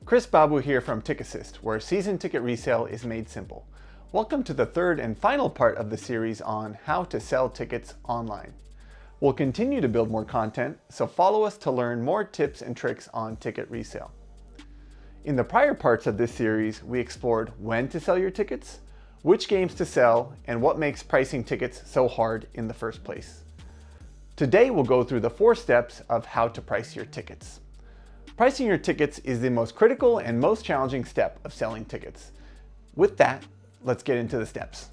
Chris Babu here from TiqAssist, where season ticket resale is made simple. Welcome to the third and final part of the series on how to sell tickets online. We'll continue to build more content, so follow us to learn more tips and tricks on ticket resale. In the prior parts of this series, we explored when to sell your tickets, which games to sell, and what makes pricing tickets so hard in the first place. Today we'll go through the 4 steps of how to price your tickets. Pricing your tickets is the most critical and most challenging step of selling tickets. With that, let's get into the steps.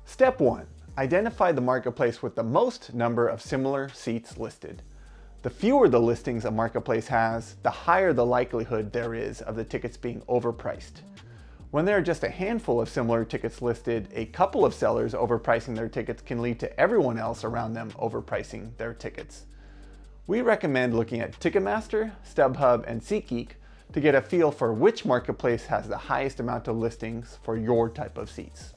Step 1. Identify the marketplace with the most number of similar seats listed. The fewer the listings a marketplace has, the higher the likelihood there is of the tickets being overpriced. When there are just a handful of similar tickets listed, a couple of sellers overpricing their tickets can lead to everyone else around them overpricing their tickets. We recommend looking at Ticketmaster, StubHub, and SeatGeek to get a feel for which marketplace has the highest amount of listings for your type of seats.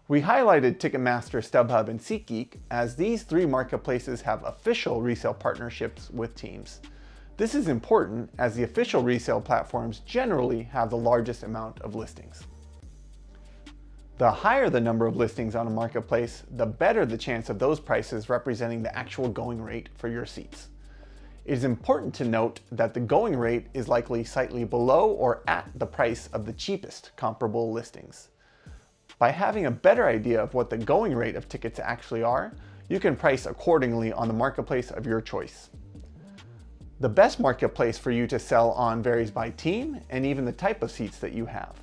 We highlighted Ticketmaster, StubHub, and SeatGeek as these 3 marketplaces have official resale partnerships with teams. This is important as the official resale platforms generally have the largest amount of listings. The higher the number of listings on a marketplace, the better the chance of those prices representing the actual going rate for your seats. It is important to note that the going rate is likely slightly below or at the price of the cheapest comparable listings. By having a better idea of what the going rate of tickets actually are, you can price accordingly on the marketplace of your choice. The best marketplace for you to sell on varies by team and even the type of seats that you have.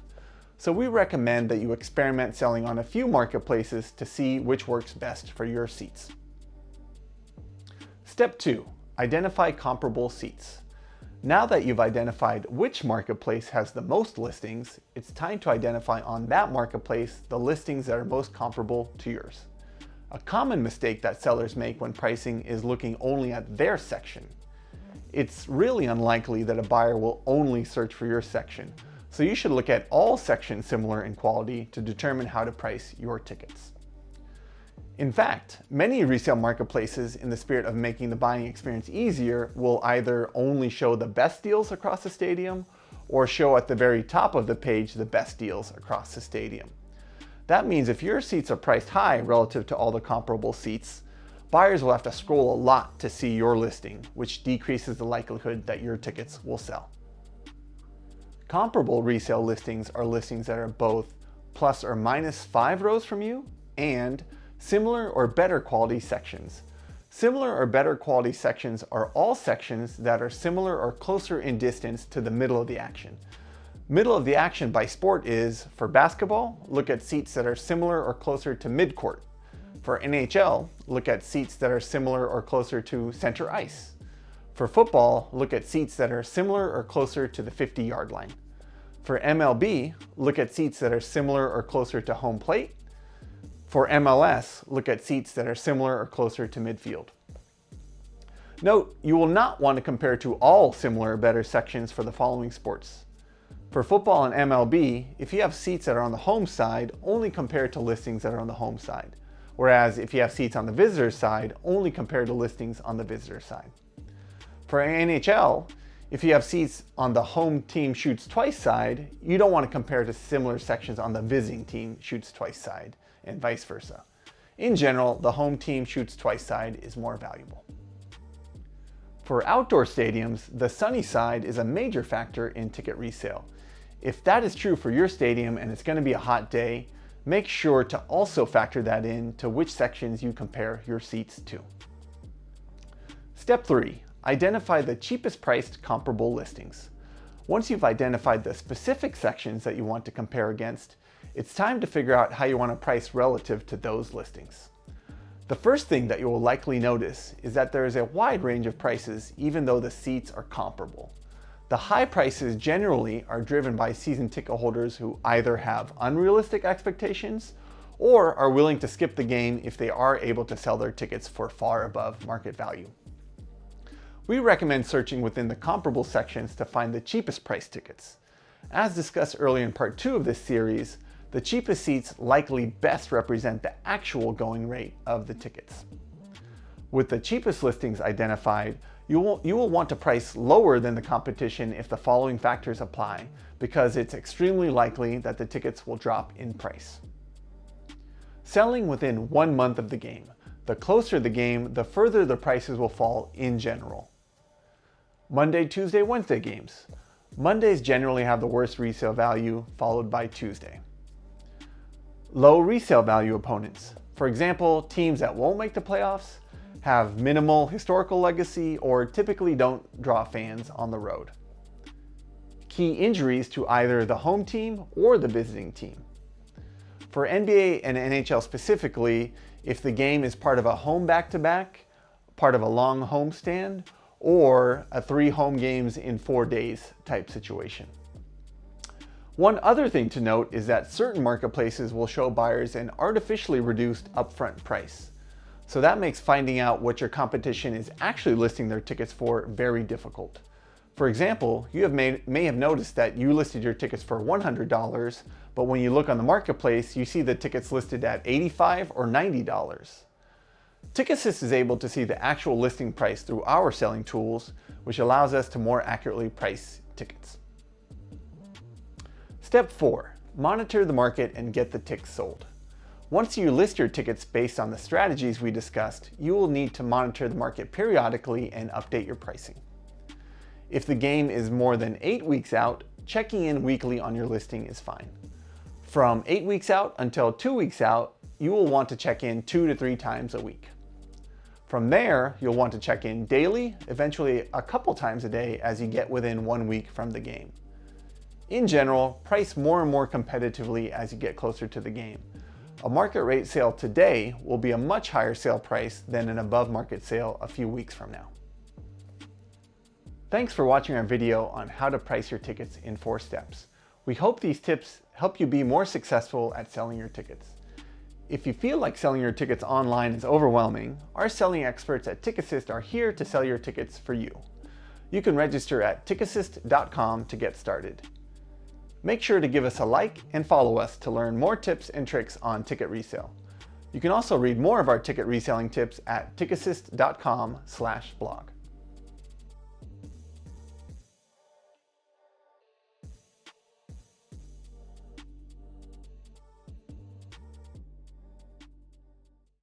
So we recommend that you experiment selling on a few marketplaces to see which works best for your seats. Step 2. Identify comparable seats. Now that you've identified which marketplace has the most listings, it's time to identify on that marketplace the listings that are most comparable to yours. A common mistake that sellers make when pricing is looking only at their section. It's really unlikely that a buyer will only search for your section, so you should look at all sections similar in quality to determine how to price your tickets. In fact, many resale marketplaces, in the spirit of making the buying experience easier, will either only show the best deals across the stadium or show at the very top of the page the best deals across the stadium. That means if your seats are priced high relative to all the comparable seats, buyers will have to scroll a lot to see your listing, which decreases the likelihood that your tickets will sell. Comparable resale listings are listings that are both plus or minus 5 rows from you and similar or better quality sections. Similar or better quality sections are all sections that are similar or closer in distance to the middle of the action. Middle of the action by sport is, for basketball, look at seats that are similar or closer to midcourt. For NHL, look at seats that are similar or closer to center ice. For football, look at seats that are similar or closer to the 50-yard line. For MLB, look at seats that are similar or closer to home plate. For MLS, look at seats that are similar or closer to midfield. Note, you will not want to compare to all similar or better sections for the following sports. For football and MLB, if you have seats that are on the home side, only compare to listings that are on the home side. Whereas if you have seats on the visitor side, only compare to listings on the visitor side. For NHL, if you have seats on the home team shoots twice side, you don't want to compare to similar sections on the visiting team shoots twice side, and vice versa. In general, the home team shoots twice side is more valuable. For outdoor stadiums, the sunny side is a major factor in ticket resale. If that is true for your stadium and it's going to be a hot day, make sure to also factor that in to which sections you compare your seats to. Step 3. Identify the cheapest priced comparable listings. Once you've identified the specific sections that you want to compare against, it's time to figure out how you want to price relative to those listings. The first thing that you will likely notice is that there is a wide range of prices even though the seats are comparable. The high prices generally are driven by season ticket holders who either have unrealistic expectations or are willing to skip the game if they are able to sell their tickets for far above market value. We recommend searching within the comparable sections to find the cheapest price tickets. As discussed earlier in part 2 of this series, the cheapest seats likely best represent the actual going rate of the tickets. With the cheapest listings identified, you will want to price lower than the competition if the following factors apply, because it's extremely likely that the tickets will drop in price. Selling within 1 month of the game. The closer the game, the further the prices will fall in general. Monday, Tuesday, Wednesday games. Mondays generally have the worst resale value, followed by Tuesday. Low resale value opponents. For example, teams that won't make the playoffs, have minimal historical legacy, or typically don't draw fans on the road. Key injuries to either the home team or the visiting team. For NBA and NHL specifically, if the game is part of a home back-to-back, part of a long homestand, or a 3 home games in 4 days type situation. One other thing to note is that certain marketplaces will show buyers an artificially reduced upfront price. So that makes finding out what your competition is actually listing their tickets for very difficult. For example, you may have noticed that you listed your tickets for $100, but when you look on the marketplace, you see the tickets listed at $85 or $90. TiqAssist is able to see the actual listing price through our selling tools, which allows us to more accurately price tickets. Step 4. Monitor the market and get the tickets sold. Once you list your tickets based on the strategies we discussed, you will need to monitor the market periodically and update your pricing. If the game is more than 8 weeks out, checking in weekly on your listing is fine. From 8 weeks out until 2 weeks out, you will want to check in 2 to 3 times a week. From there, you'll want to check in daily, eventually a couple times a day as you get within 1 week from the game. In general, price more and more competitively as you get closer to the game. A market rate sale today will be a much higher sale price than an above market sale a few weeks from now. Thanks for watching our video on how to price your tickets in 4 steps. We hope these tips help you be more successful at selling your tickets. If you feel like selling your tickets online is overwhelming, our selling experts at TiqAssist are here to sell your tickets for you. You can register at TiqAssist.com to get started. Make sure to give us a like and follow us to learn more tips and tricks on ticket resale. You can also read more of our ticket reselling tips at TiqAssist.com/blog.